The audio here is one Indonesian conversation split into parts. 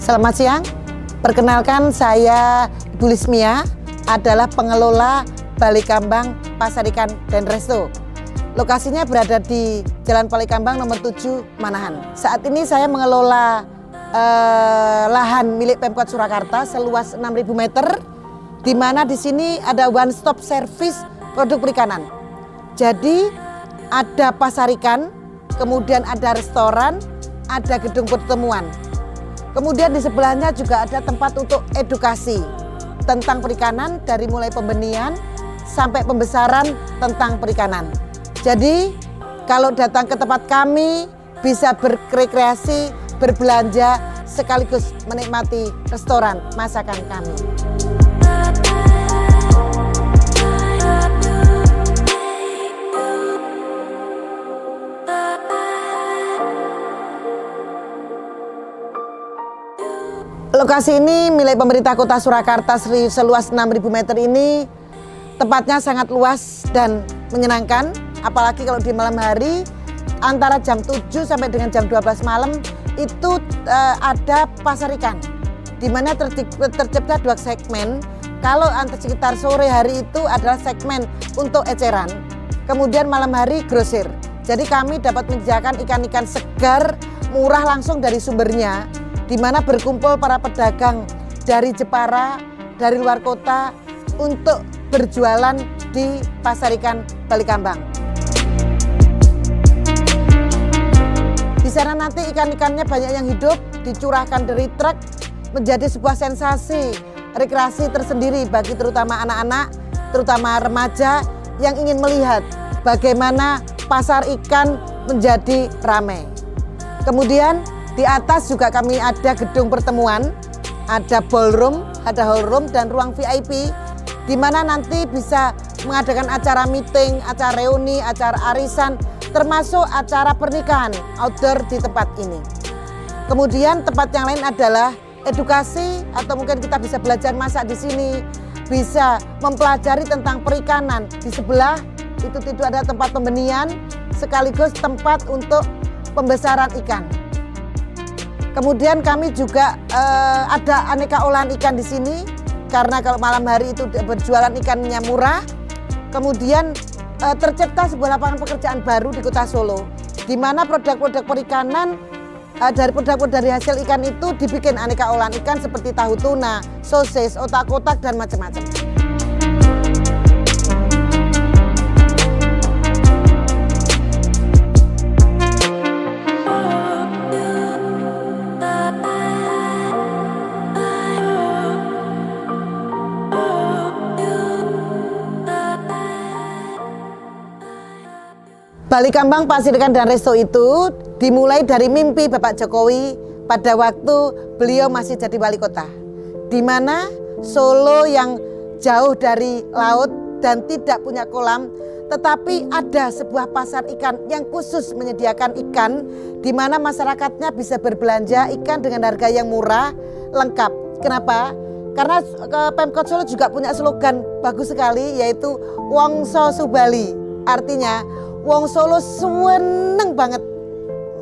Selamat siang, perkenalkan saya Ibu Lismia, adalah pengelola Balikambang Pasar Ikan dan Resto. Lokasinya berada di Jalan Balikambang nomor 7 Manahan. Saat ini saya mengelola lahan milik Pemkot Surakarta seluas 6.000 meter, di mana di sini ada one stop service produk perikanan. Jadi ada pasar ikan, kemudian ada restoran, ada gedung pertemuan. Kemudian di sebelahnya juga ada tempat untuk edukasi tentang perikanan, dari mulai pembenihan sampai pembesaran tentang perikanan. Jadi kalau datang ke tempat kami bisa berrekreasi, berbelanja, sekaligus menikmati restoran masakan kami. Lokasi ini milik pemerintah Kota Surakarta seluas 6.000 meter ini tempatnya sangat luas dan menyenangkan, apalagi kalau di malam hari antara jam 7 sampai dengan jam 12 malam itu ada pasar ikan, di mana tercipta 2 segmen. Kalau sekitar sore hari itu adalah segmen untuk eceran, kemudian malam hari grosir. Jadi kami dapat menyediakan ikan-ikan segar, murah langsung dari sumbernya, di mana berkumpul para pedagang dari Jepara, dari luar kota untuk berjualan di pasar ikan Balikambang. Di sana nanti ikan-ikannya banyak yang hidup, dicurahkan dari truk, menjadi sebuah sensasi rekreasi tersendiri bagi terutama anak-anak, terutama remaja yang ingin melihat bagaimana pasar ikan menjadi ramai. Kemudian di atas juga kami ada gedung pertemuan, ada ballroom, ada hallroom dan ruang VIP, di mana nanti bisa mengadakan acara meeting, acara reuni, acara arisan, termasuk acara pernikahan outdoor di tempat ini. Kemudian tempat yang lain adalah edukasi, atau mungkin kita bisa belajar masak di sini, bisa mempelajari tentang perikanan. Di sebelah itu ada tempat pembenihan sekaligus tempat untuk pembesaran ikan. Kemudian kami juga ada aneka olahan ikan di sini, karena kalau malam hari itu berjualan ikannya murah. Kemudian tercipta sebuah lapangan pekerjaan baru di Kota Solo, di mana produk-produk perikanan dari produk-produk dari hasil ikan itu dibikin aneka olahan ikan seperti tahu tuna, sosis, otak-otak dan macam-macam. Balikambang Pasar Ikan dan Resto itu dimulai dari mimpi Bapak Jokowi pada waktu beliau masih jadi wali kota, di mana Solo yang jauh dari laut dan tidak punya kolam, tetapi ada sebuah pasar ikan yang khusus menyediakan ikan, di mana masyarakatnya bisa berbelanja ikan dengan harga yang murah, lengkap. Kenapa? Karena Pemkot Solo juga punya slogan bagus sekali, yaitu Wongso Subali. Artinya wong Solo seneng banget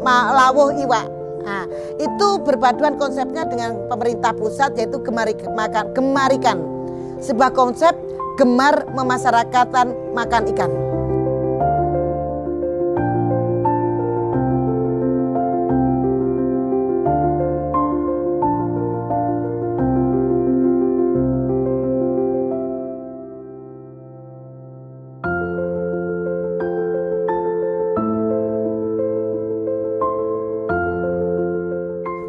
lawuh iwak. Nah, itu berpaduan konsepnya dengan pemerintah pusat, yaitu Gemarikan. Sebuah konsep gemar memasyarakatan makan ikan.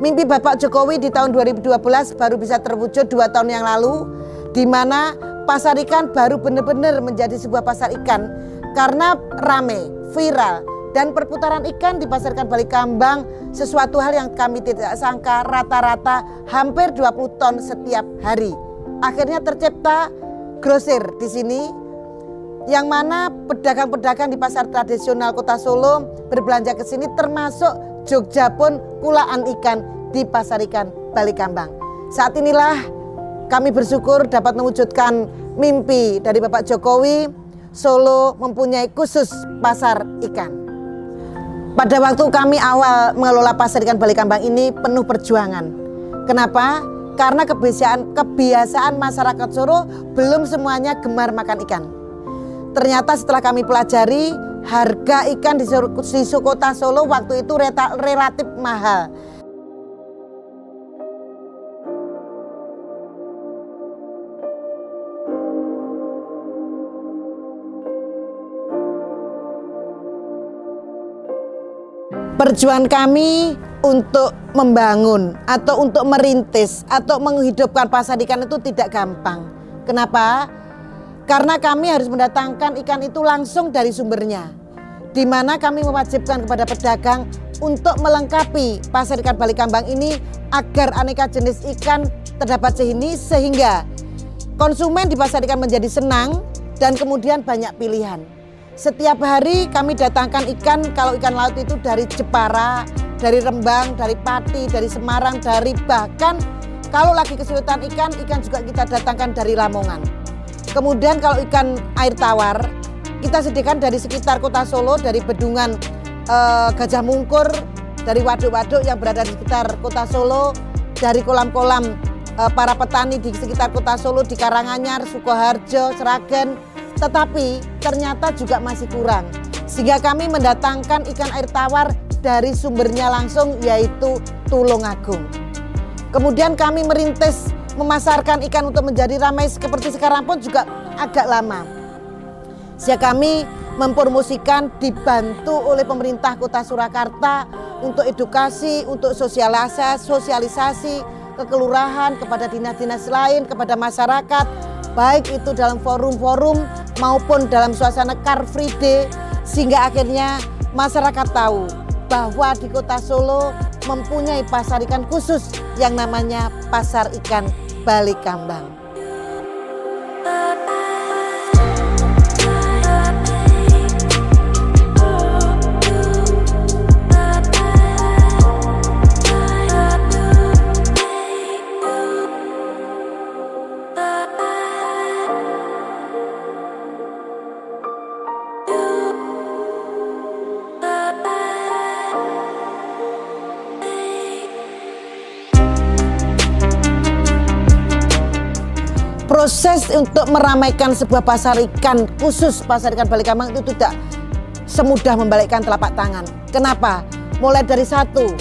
Mimpi Bapak Jokowi di tahun 2012 baru bisa terwujud 2 tahun yang lalu, di mana pasar ikan baru benar-benar menjadi sebuah pasar ikan karena rame, viral, dan perputaran ikan di pasar ikan Balikambang sesuatu hal yang kami tidak sangka, rata-rata hampir 20 ton setiap hari. Akhirnya tercipta grosir di sini, yang mana pedagang-pedagang di pasar tradisional Kota Solo berbelanja ke sini, termasuk Jogja pun kulaan ikan di pasar ikan Balikambang. Saat inilah kami bersyukur dapat mewujudkan mimpi dari Bapak Jokowi. Solo mempunyai khusus pasar ikan. Pada waktu kami awal mengelola pasar ikan Balikambang ini penuh perjuangan, Kenapa? Karena kebiasaan masyarakat Solo belum semuanya gemar makan ikan. Ternyata setelah kami pelajari, harga ikan di kota Solo waktu itu relatif mahal. Perjuangan kami untuk membangun atau untuk merintis atau menghidupkan pasar ikan itu tidak gampang. Kenapa? Karena kami harus mendatangkan ikan itu langsung dari sumbernya, di mana kami mewajibkan kepada pedagang untuk melengkapi pasar ikan Balikambang ini agar aneka jenis ikan terdapat sini, sehingga konsumen di pasar ikan menjadi senang dan kemudian banyak pilihan. Setiap hari kami datangkan ikan, kalau ikan laut itu dari Jepara, dari Rembang, dari Pati, dari Semarang, dari bahkan kalau lagi kesulitan ikan juga kita datangkan dari Lamongan. Kemudian kalau ikan air tawar, kita sediakan dari sekitar kota Solo, dari bendungan Gajah Mungkur, dari waduk-waduk yang berada di sekitar kota Solo, dari kolam-kolam para petani di sekitar kota Solo, di Karanganyar, Sukoharjo, Sragen. Tetapi ternyata juga masih kurang, sehingga kami mendatangkan ikan air tawar dari sumbernya langsung, yaitu Tulungagung. Kemudian kami merintis memasarkan ikan untuk menjadi ramai seperti sekarang pun juga agak lama. Sehingga kami mempromosikan, dibantu oleh pemerintah Kota Surakarta untuk edukasi, untuk sosialisasi ke kelurahan, kepada dinas-dinas lain, kepada masyarakat, baik itu dalam forum-forum maupun dalam suasana Car Free Day, sehingga akhirnya masyarakat tahu bahwa di kota Solo mempunyai pasar ikan khusus yang namanya Pasar Ikan Balikambang. Proses untuk meramaikan sebuah pasar ikan khusus pasar ikan Balikambang itu tidak semudah membalikkan telapak tangan. Kenapa? Mulai dari satu,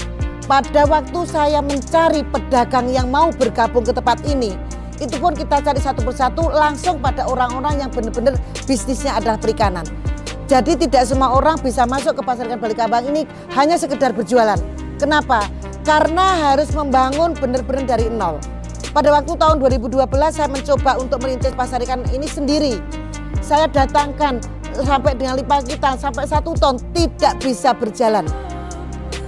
pada waktu saya mencari pedagang yang mau bergabung ke tempat ini, itu pun kita cari satu persatu langsung pada orang-orang yang benar-benar bisnisnya adalah perikanan. Jadi tidak semua orang bisa masuk ke pasar ikan Balikambang ini hanya sekedar berjualan. Kenapa? Karena harus membangun benar-benar dari nol. Pada waktu tahun 2012 saya mencoba untuk merintis pasar ikan ini sendiri. Saya datangkan sampai dengan lipat kita sampai 1 ton, tidak bisa berjalan.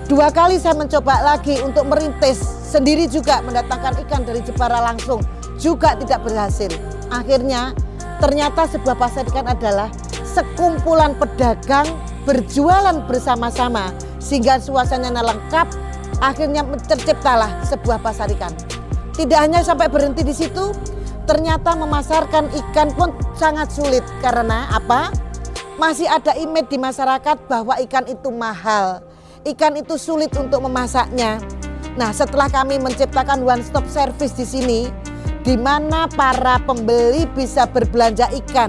2 kali saya mencoba lagi untuk merintis sendiri juga, mendatangkan ikan dari Jepara langsung, juga tidak berhasil. Akhirnya ternyata sebuah pasar ikan adalah sekumpulan pedagang berjualan bersama-sama sehingga suasananya lengkap. Akhirnya terciptalah sebuah pasar ikan. Tidak hanya sampai berhenti di situ, ternyata memasarkan ikan pun sangat sulit. Karena apa? Masih ada image di masyarakat bahwa ikan itu mahal, ikan itu sulit untuk memasaknya. Nah, setelah kami menciptakan one stop service di sini, di mana para pembeli bisa berbelanja ikan,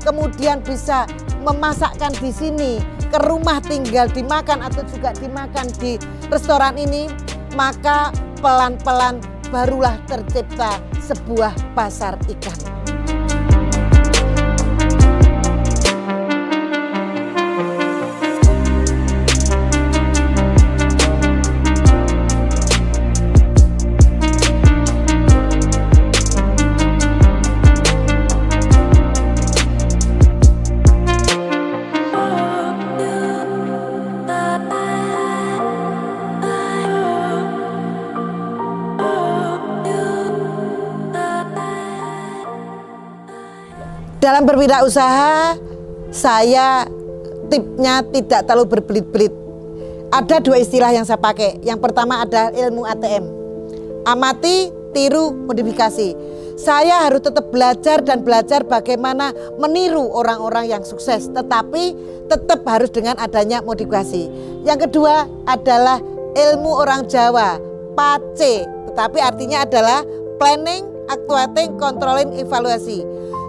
kemudian bisa memasakkan di sini, ke rumah tinggal dimakan atau juga dimakan di restoran ini, maka pelan-pelan barulah tercipta sebuah pasar ikan. Dalam berwirausaha, saya tipnya tidak terlalu berbelit-belit. Ada 2 istilah yang saya pakai. Yang pertama adalah ilmu ATM. Amati, tiru, modifikasi. Saya harus tetap belajar dan belajar bagaimana meniru orang-orang yang sukses. Tetapi tetap harus dengan adanya modifikasi. Yang kedua adalah ilmu orang Jawa, pace. Tapi artinya adalah planning, actuating, controlling, evaluasi.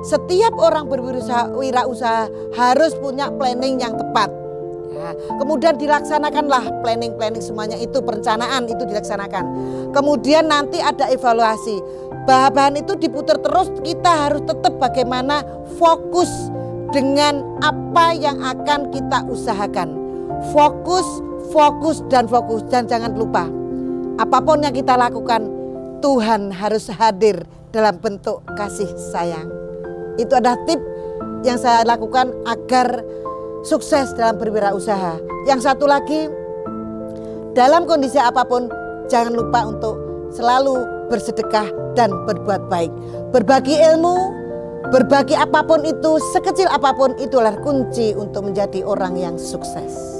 Setiap orang berwirausaha harus punya planning yang tepat. Ya, kemudian dilaksanakanlah planning semuanya itu, perencanaan itu dilaksanakan. Kemudian nanti ada evaluasi. Bahan itu diputar terus, kita harus tetap bagaimana fokus dengan apa yang akan kita usahakan. Fokus dan jangan lupa apapun yang kita lakukan, Tuhan harus hadir dalam bentuk kasih sayang. Itu adalah tip yang saya lakukan agar sukses dalam berwirausaha. Yang satu lagi, dalam kondisi apapun jangan lupa untuk selalu bersedekah dan berbuat baik. Berbagi ilmu, berbagi apapun itu, sekecil apapun, itulah kunci untuk menjadi orang yang sukses.